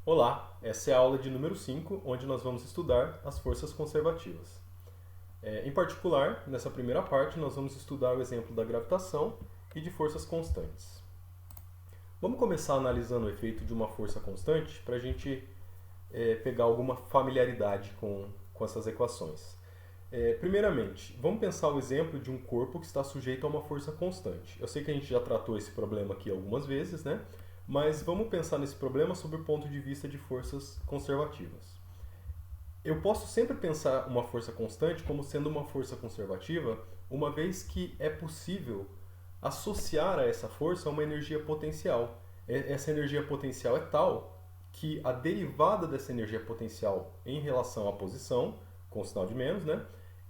Olá, essa é a aula de número 5, onde nós vamos estudar as forças conservativas. Em particular, nessa primeira parte, nós vamos estudar o exemplo da gravitação e de forças constantes. Vamos começar analisando o efeito de uma força constante para a gente pegar alguma familiaridade com essas equações. Primeiramente, vamos pensar o exemplo de um corpo que está sujeito a uma força constante. Eu sei que a gente já tratou esse problema aqui algumas vezes, né? Mas vamos pensar nesse problema sob o ponto de vista de forças conservativas. Eu posso sempre pensar uma força constante como sendo uma força conservativa, uma vez que é possível associar a essa força uma energia potencial. Essa energia potencial é tal que a derivada dessa energia potencial em relação à posição, com o sinal de menos, né,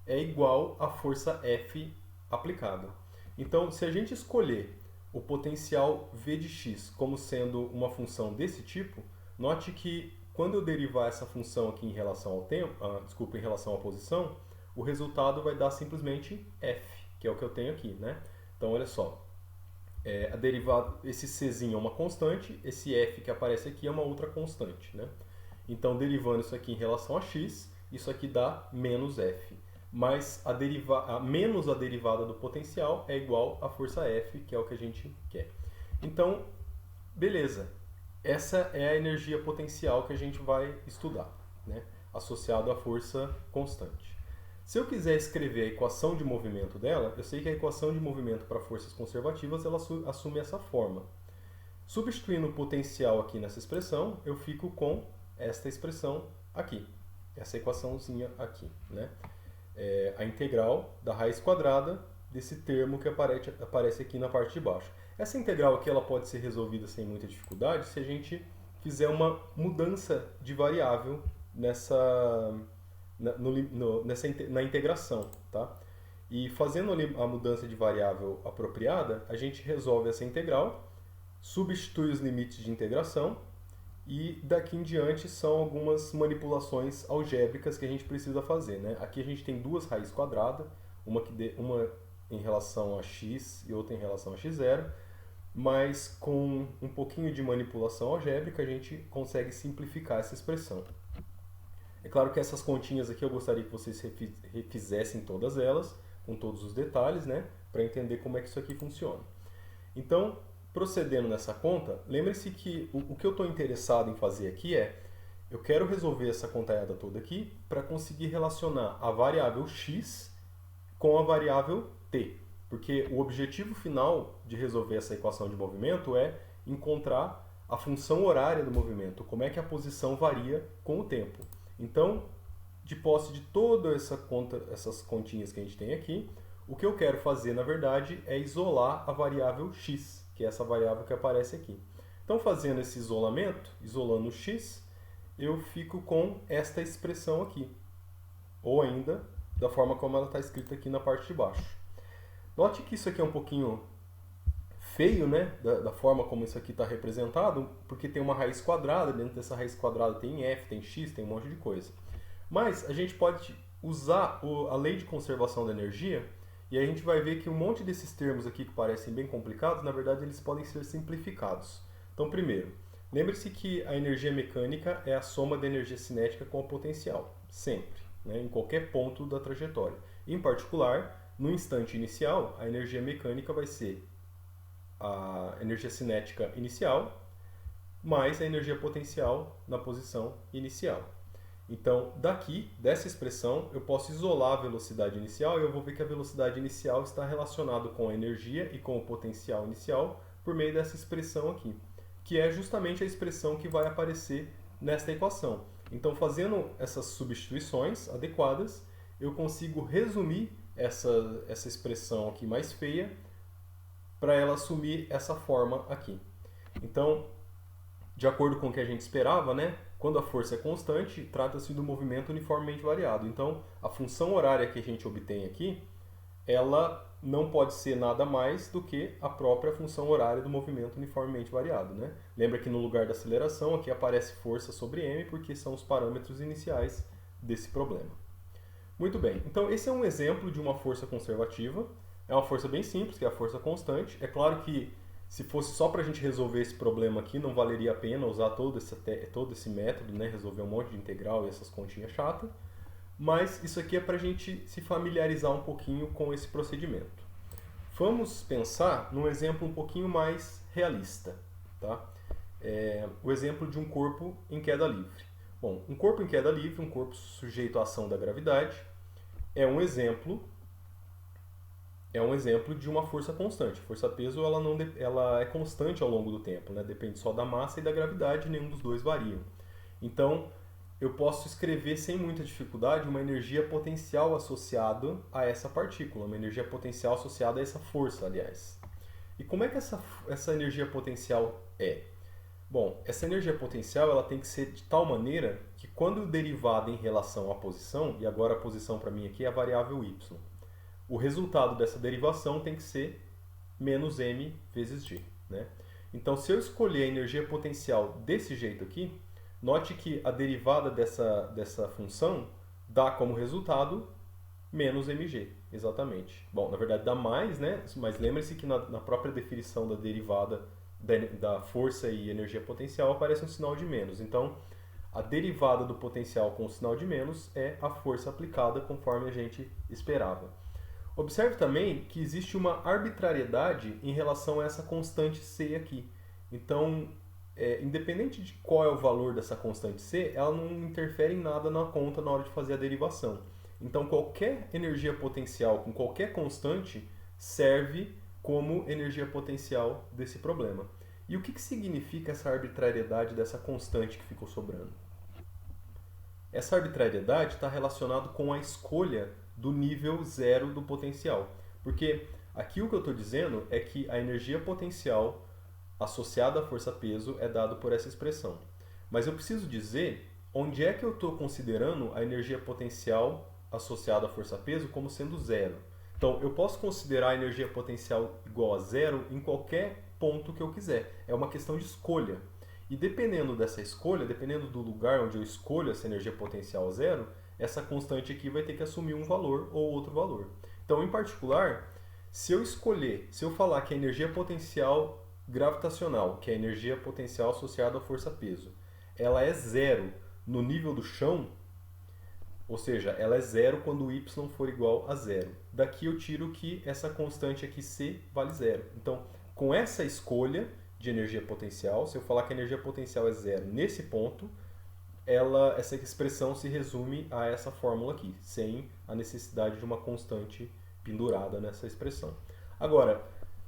é igual à força F aplicada. Então, se a gente escolher o potencial v de x como sendo uma função desse tipo, note que quando eu derivar essa função aqui em relação ao tempo, em relação à posição, o resultado vai dar simplesmente f, que é o que eu tenho aqui, né? Então, olha só, a derivada, esse czinho é uma constante, esse f que aparece aqui é uma outra constante, né? Então, derivando isso aqui em relação a x, isso aqui dá menos f. Mas menos a derivada do potencial é igual à força F, que é o que a gente quer. Então, beleza. Essa é a energia potencial que a gente vai estudar, né? Associado à força constante. Se eu quiser escrever a equação de movimento dela, eu sei que a equação de movimento para forças conservativas ela assume essa forma. Substituindo o potencial aqui nessa expressão, eu fico com esta expressão aqui. Essa equaçãozinha aqui, né? A integral da raiz quadrada desse termo que aparece aqui na parte de baixo. Essa integral aqui ela pode ser resolvida sem muita dificuldade se a gente fizer uma mudança de variável na integração. Tá? E fazendo a mudança de variável apropriada, a gente resolve essa integral, substitui os limites de integração e daqui em diante são algumas manipulações algébricas que a gente precisa fazer, né? Aqui a gente tem duas raízes quadradas, uma em relação a x e outra em relação a x0, mas com um pouquinho de manipulação algébrica a gente consegue simplificar essa expressão. É claro que essas continhas aqui eu gostaria que vocês refizessem todas elas, com todos os detalhes, né? Para entender como é que isso aqui funciona. Então, procedendo nessa conta, lembre-se que o que eu estou interessado em fazer aqui eu quero resolver essa contaiada toda aqui para conseguir relacionar a variável x com a variável t. Porque o objetivo final de resolver essa equação de movimento é encontrar a função horária do movimento, como é que a posição varia com o tempo. Então, de posse de todas essas continhas que a gente tem aqui, o que eu quero fazer, na verdade, é isolar a variável x, que é essa variável que aparece aqui. Então, fazendo esse isolamento, isolando o x, eu fico com esta expressão aqui. Ou ainda, da forma como ela está escrita aqui na parte de baixo. Note que isso aqui é um pouquinho feio, né? Da forma como isso aqui está representado, porque tem uma raiz quadrada, dentro dessa raiz quadrada tem f, tem x, tem um monte de coisa. Mas a gente pode usar a lei de conservação da energia e aí a gente vai ver que um monte desses termos aqui que parecem bem complicados, na verdade eles podem ser simplificados. Então, primeiro, lembre-se que a energia mecânica é a soma da energia cinética com a potencial, sempre, né, em qualquer ponto da trajetória. Em particular, no instante inicial, a energia mecânica vai ser a energia cinética inicial mais a energia potencial na posição inicial. Então, dessa expressão, eu posso isolar a velocidade inicial e eu vou ver que a velocidade inicial está relacionada com a energia e com o potencial inicial por meio dessa expressão aqui, que é justamente a expressão que vai aparecer nesta equação. Então, fazendo essas substituições adequadas, eu consigo resumir essa expressão aqui mais feia para ela assumir essa forma aqui. Então, de acordo com o que a gente esperava, né? Quando a força é constante, trata-se do movimento uniformemente variado. Então, a função horária que a gente obtém aqui, ela não pode ser nada mais do que a própria função horária do movimento uniformemente variado, né? Lembra que no lugar da aceleração aqui aparece força sobre m, porque são os parâmetros iniciais desse problema. Muito bem, então esse é um exemplo de uma força conservativa. É uma força bem simples, que é a força constante. É claro que Se fosse só para a gente resolver esse problema aqui, não valeria a pena usar todo esse método, né? Resolver um monte de integral e essas continhas chatas. Mas isso aqui é para a gente se familiarizar um pouquinho com esse procedimento. Vamos pensar num exemplo um pouquinho mais realista, tá? O exemplo de um corpo em queda livre. Bom, um corpo em queda livre, um corpo sujeito à ação da gravidade, é um exemplo de uma força constante. A força-peso ela é constante ao longo do tempo, né? Depende só da massa e da gravidade, nenhum dos dois varia. Então, eu posso escrever sem muita dificuldade uma energia potencial associada a essa partícula, uma energia potencial associada a essa força, aliás. E como é que essa energia potencial é? Bom, essa energia potencial ela tem que ser de tal maneira que quando derivada em relação à posição, e agora a posição para mim aqui é a variável y, o resultado dessa derivação tem que ser menos m vezes g, né? Então, se eu escolher a energia potencial desse jeito aqui, note que a derivada dessa função dá como resultado menos mg, exatamente. Bom, na verdade dá mais, né? Mas lembre-se que na própria definição da derivada da força e energia potencial aparece um sinal de menos. Então, a derivada do potencial com o sinal de menos é a força aplicada conforme a gente esperava. Observe também que existe uma arbitrariedade em relação a essa constante C aqui. Então, independente de qual é o valor dessa constante C, ela não interfere em nada na conta na hora de fazer a derivação. Então, qualquer energia potencial com qualquer constante serve como energia potencial desse problema. E o que significa essa arbitrariedade dessa constante que ficou sobrando? Essa arbitrariedade está relacionada com a escolha do nível zero do potencial. Porque aqui o que eu estou dizendo é que a energia potencial associada à força-peso é dado por essa expressão. Mas eu preciso dizer onde é que eu estou considerando a energia potencial associada à força-peso como sendo zero. Então, eu posso considerar a energia potencial igual a zero em qualquer ponto que eu quiser. É uma questão de escolha. E dependendo dessa escolha, dependendo do lugar onde eu escolho essa energia potencial zero, essa constante aqui vai ter que assumir um valor ou outro valor. Então, em particular, se eu falar que a energia potencial gravitacional, que é a energia potencial associada à força-peso, ela é zero no nível do chão, ou seja, ela é zero quando o y for igual a zero. Daqui eu tiro que essa constante aqui C vale zero. Então, com essa escolha de energia potencial, se eu falar que a energia potencial é zero nesse ponto, essa expressão se resume a essa fórmula aqui, sem a necessidade de uma constante pendurada nessa expressão. Agora,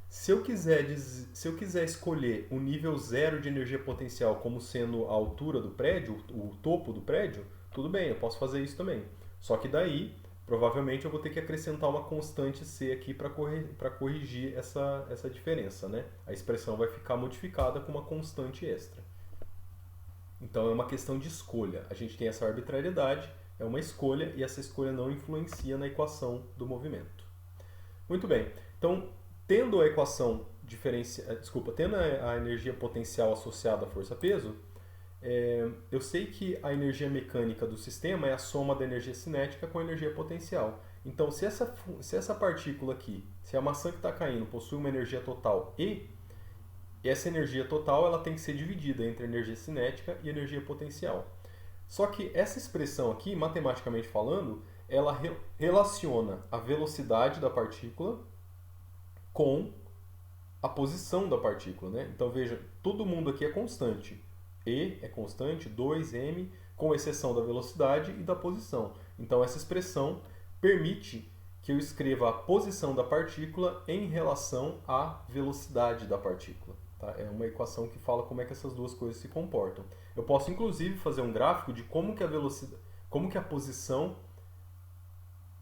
se eu quiser escolher o nível zero de energia potencial como sendo a altura do prédio, o topo do prédio, tudo bem, eu posso fazer isso também. Só que daí, provavelmente eu vou ter que acrescentar uma constante C aqui para corrigir essa diferença, né? A expressão vai ficar modificada com uma constante extra. Então é uma questão de escolha. A gente tem essa arbitrariedade, é uma escolha e essa escolha não influencia na equação do movimento. Muito bem. Então, tendo a equação tendo a energia potencial associada à força-peso, eu sei que a energia mecânica do sistema é a soma da energia cinética com a energia potencial. Então, se essa partícula aqui, se a maçã que está caindo possui uma energia total E, essa energia total ela tem que ser dividida entre energia cinética e energia potencial. Só que essa expressão aqui, matematicamente falando, ela relaciona a velocidade da partícula com a posição da partícula, né? Então veja, todo mundo aqui é constante. E é constante, 2m, com exceção da velocidade e da posição. Então essa expressão permite que eu escreva a posição da partícula em relação à velocidade da partícula. Tá? É uma equação que fala como é que essas duas coisas se comportam. Eu posso inclusive fazer um gráfico de como que a posição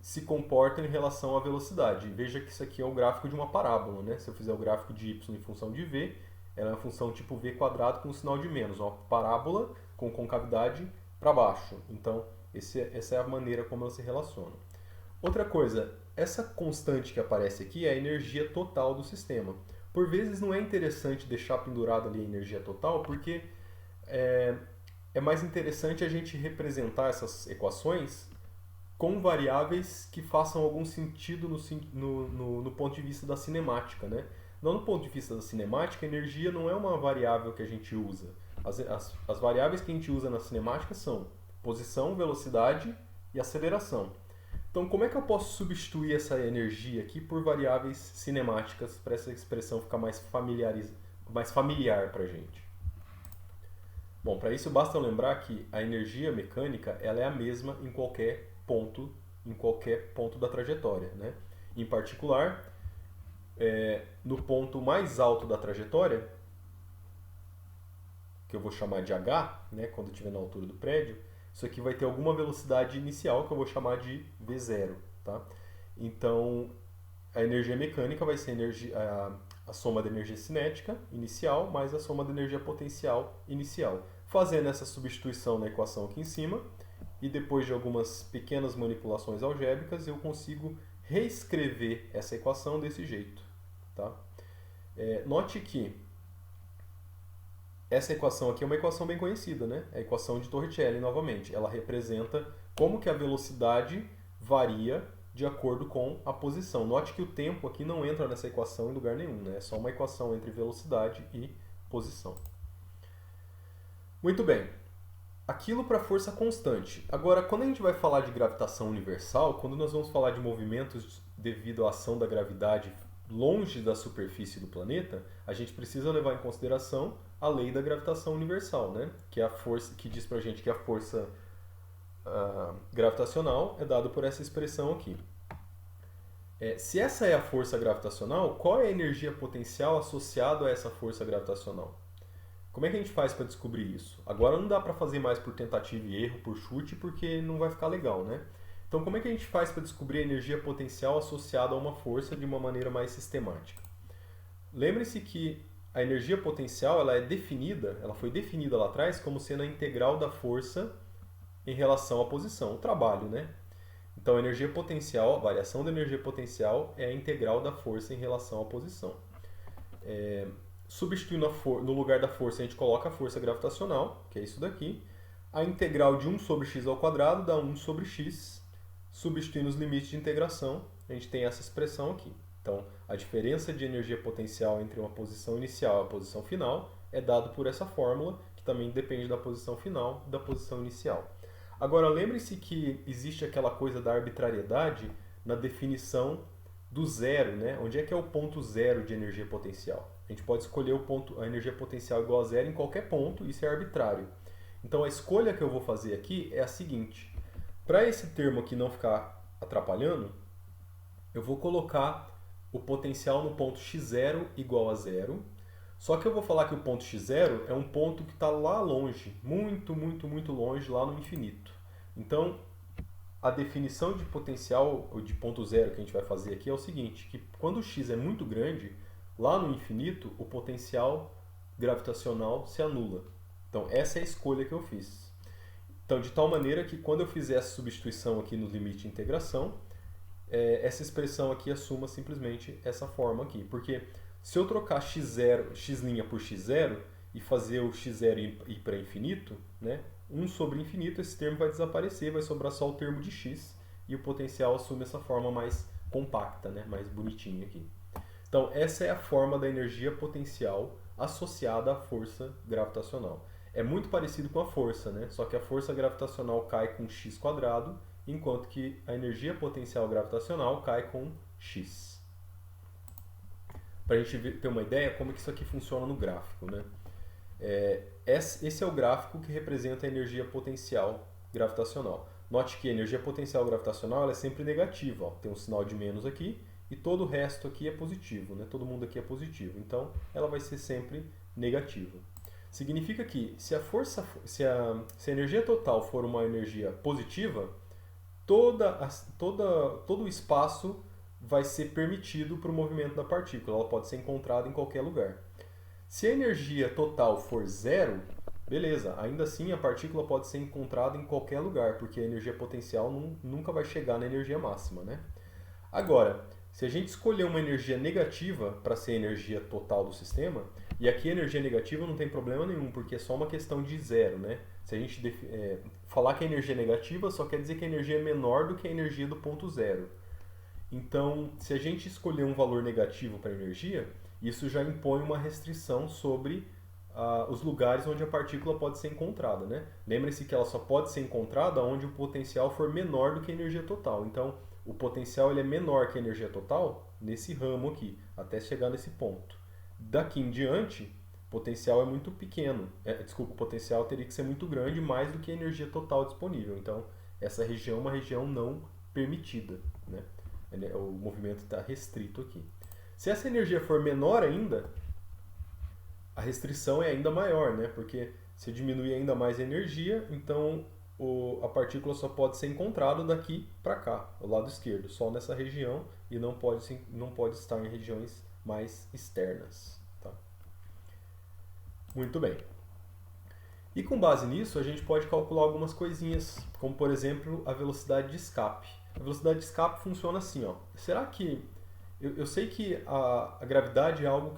se comporta em relação à velocidade. Veja que isso aqui é o gráfico de uma parábola, né? Se eu fizer o gráfico de y em função de v, ela é uma função tipo v quadrado com um sinal de menos, uma parábola com concavidade para baixo. Então, essa é a maneira como ela se relaciona. Outra coisa, essa constante que aparece aqui é a energia total do sistema. Por vezes não é interessante deixar pendurado ali a energia total, porque é mais interessante a gente representar essas equações com variáveis que façam algum sentido no ponto de vista da cinemática, né? Não do ponto de vista da cinemática, a energia não é uma variável que a gente usa. As variáveis que a gente usa na cinemática são posição, velocidade e aceleração. Então, como é que eu posso substituir essa energia aqui por variáveis cinemáticas para essa expressão ficar mais familiar para a gente? Bom, para isso basta lembrar que a energia mecânica ela é a mesma em qualquer ponto da trajetória, né? Em particular, no ponto mais alto da trajetória, que eu vou chamar de H, né, quando estiver na altura do prédio, isso aqui vai ter alguma velocidade inicial que eu vou chamar de V0, tá? Então, a energia mecânica vai ser a soma da energia cinética inicial mais a soma da energia potencial inicial. Fazendo essa substituição na equação aqui em cima, e depois de algumas pequenas manipulações algébricas, eu consigo reescrever essa equação desse jeito, tá? Note que essa equação aqui é uma equação bem conhecida, né? É a equação de Torricelli, novamente. Ela representa como que a velocidade varia de acordo com a posição. Note que o tempo aqui não entra nessa equação em lugar nenhum, né? É só uma equação entre velocidade e posição. Muito bem. Aquilo para força constante. Agora, quando a gente vai falar de gravitação universal, quando nós vamos falar de movimentos devido à ação da gravidade longe da superfície do planeta, a gente precisa levar em consideração a lei da gravitação universal, né? Que é a força que diz pra gente que a força gravitacional é dada por essa expressão aqui. Se essa é a força gravitacional, qual é a energia potencial associada a essa força gravitacional? Como é que a gente faz para descobrir isso? Agora não dá para fazer mais por tentativa e erro, por chute, porque não vai ficar legal, né? Então, como é que a gente faz para descobrir a energia potencial associada a uma força de uma maneira mais sistemática? Lembre-se que a energia potencial ela foi definida lá atrás como sendo a integral da força em relação à posição, o trabalho, né? Então, a energia potencial, a variação da energia potencial é a integral da força em relação à posição. Substituindo no lugar da força, a gente coloca a força gravitacional, que é isso daqui. A integral de 1 sobre x ao quadrado dá 1 sobre x. Substituindo os limites de integração, a gente tem essa expressão aqui. Então, a diferença de energia potencial entre uma posição inicial e a posição final é dado por essa fórmula, que também depende da posição final e da posição inicial. Agora, lembre-se que existe aquela coisa da arbitrariedade na definição do zero, né? Onde é que é o ponto zero de energia potencial? A gente pode escolher a energia potencial igual a zero em qualquer ponto, isso é arbitrário. Então, a escolha que eu vou fazer aqui é a seguinte. Para esse termo aqui não ficar atrapalhando, eu vou colocar o potencial no ponto x0 igual a zero. Só que eu vou falar que o ponto x0 é um ponto que está lá longe, muito, muito, muito longe, lá no infinito. Então, a definição de potencial, ou de ponto zero que a gente vai fazer aqui é o seguinte, que quando o x é muito grande, lá no infinito, o potencial gravitacional se anula. Então, essa é a escolha que eu fiz. Então, de tal maneira que quando eu fizer essa substituição aqui no limite de integração, essa expressão aqui assuma simplesmente essa forma aqui. Porque se eu trocar x0, x' por x0 e fazer o x0 ir para infinito, né, 1 sobre infinito, esse termo vai desaparecer, vai sobrar só o termo de x e o potencial assume essa forma mais compacta, né, mais bonitinha aqui. Então, essa é a forma da energia potencial associada à força gravitacional. É muito parecido com a força, né? Só que a força gravitacional cai com x quadrado, enquanto que a energia potencial gravitacional cai com x. Para a gente ter uma ideia como que isso aqui funciona no gráfico, né? Esse é o gráfico que representa a energia potencial gravitacional. Note que a energia potencial gravitacional ela é sempre negativa, ó. Tem um sinal de menos aqui e todo o resto aqui é positivo, né? Todo mundo aqui é positivo. Então, ela vai ser sempre negativa. Significa que se a energia total for uma energia positiva, todo o espaço vai ser permitido para o movimento da partícula. Ela pode ser encontrada em qualquer lugar. Se a energia total for zero, beleza, ainda assim a partícula pode ser encontrada em qualquer lugar, porque a energia potencial nunca vai chegar na energia máxima, né? Agora, se a gente escolher uma energia negativa para ser a energia total do sistema, e aqui a energia negativa não tem problema nenhum, porque é só uma questão de zero, né? Se a gente falar que a energia é negativa, só quer dizer que a energia é menor do que a energia do ponto zero. Então, se a gente escolher um valor negativo para a energia, Isso já impõe uma restrição sobre os lugares onde a partícula pode ser encontrada, né? Lembre-se que ela só pode ser encontrada onde o potencial for menor do que a energia total. Então, o potencial ele é menor que a energia total nesse ramo aqui, até chegar nesse ponto. Daqui em diante, o potencial é muito pequeno. Desculpa, o potencial teria que ser muito grande, mais do que a energia total disponível. Então, essa região é uma região não permitida, né? O movimento está restrito aqui. Se essa energia for menor ainda, a restrição é ainda maior, né? Porque se eu diminuir ainda mais a energia, então a partícula só pode ser encontrada daqui para cá, o lado esquerdo, só nessa região, e não pode estar em regiões mais externas. Tá? Muito bem. E com base nisso, a gente pode calcular algumas coisinhas, como por exemplo a velocidade de escape. A velocidade de escape funciona assim, ó. Será que eu sei que a gravidade é algo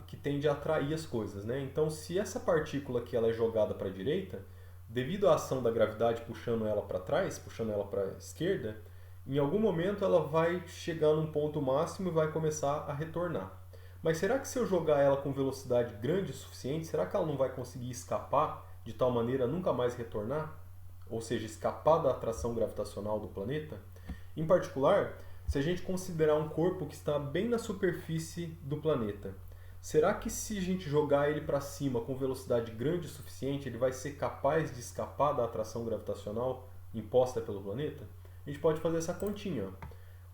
que tende a atrair as coisas, né? Então, se essa partícula aqui ela é jogada para a direita, devido à ação da gravidade puxando ela para trás, puxando ela para a esquerda, em algum momento ela vai chegar num ponto máximo e vai começar a retornar. Mas será que se eu jogar ela com velocidade grande o suficiente, será que ela não vai conseguir escapar de tal maneira a nunca mais retornar? Ou seja, escapar da atração gravitacional do planeta? Em particular, se a gente considerar um corpo que está bem na superfície do planeta, será que se a gente jogar ele para cima com velocidade grande o suficiente, ele vai ser capaz de escapar da atração gravitacional imposta pelo planeta? A gente pode fazer essa continha. Ó.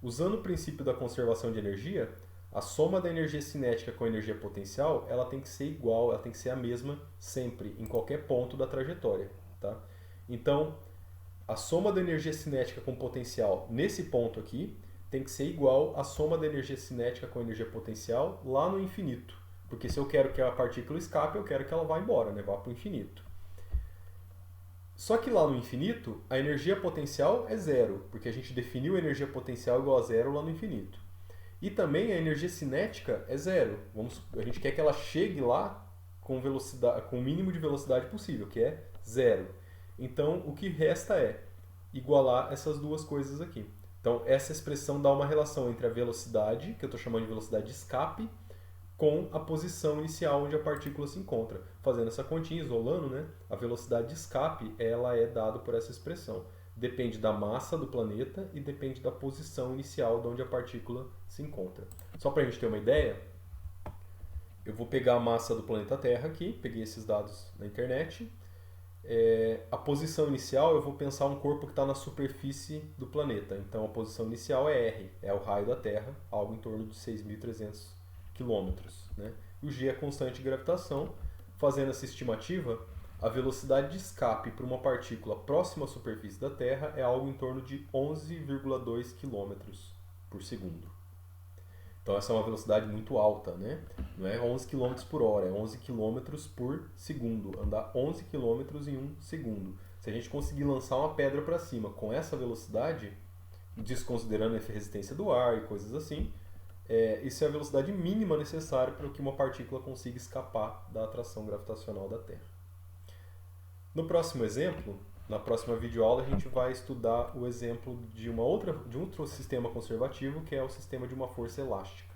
Usando o princípio da conservação de energia, a soma da energia cinética com a energia potencial, ela tem que ser igual, ela tem que ser a mesma sempre, em qualquer ponto da trajetória. Tá? Então, a soma da energia cinética com potencial nesse ponto aqui tem que ser igual à soma da energia cinética com a energia potencial lá no infinito. Porque se eu quero que a partícula escape, eu quero que ela vá embora, né? Vá para o infinito. Só que lá no infinito, a energia potencial é zero, porque a gente definiu a energia potencial igual a zero lá no infinito. E também a energia cinética é zero. A gente quer que ela chegue lá com o mínimo de velocidade possível, que é zero. Então, o que resta é igualar essas duas coisas aqui. Então, essa expressão dá uma relação entre a velocidade, que eu estou chamando de velocidade de escape, com a posição inicial onde a partícula se encontra. Fazendo essa continha, isolando, né, a velocidade de escape ela é dada por essa expressão. Depende da massa do planeta e depende da posição inicial de onde a partícula se encontra. Só para a gente ter uma ideia, eu vou pegar a massa do planeta Terra aqui, peguei esses dados na internet. A posição inicial, eu vou pensar um corpo que está na superfície do planeta. Então a posição inicial é R, é o raio da Terra, algo em torno de 6.300 quilômetros. Né? E o G é a constante de gravitação. Fazendo essa estimativa, a velocidade de escape para uma partícula próxima à superfície da Terra é algo em torno de 11,2 km por segundo. Então essa é uma velocidade muito alta, né? Não é 11 km por hora, é 11 km por segundo. Andar 11 km em um segundo. Se a gente conseguir lançar uma pedra para cima com essa velocidade, desconsiderando a resistência do ar e coisas assim, isso é a velocidade mínima necessária para que uma partícula consiga escapar da atração gravitacional da Terra. No próximo exemplo, na próxima videoaula, a gente vai estudar o exemplo de um outro sistema conservativo, que é o sistema de uma força elástica.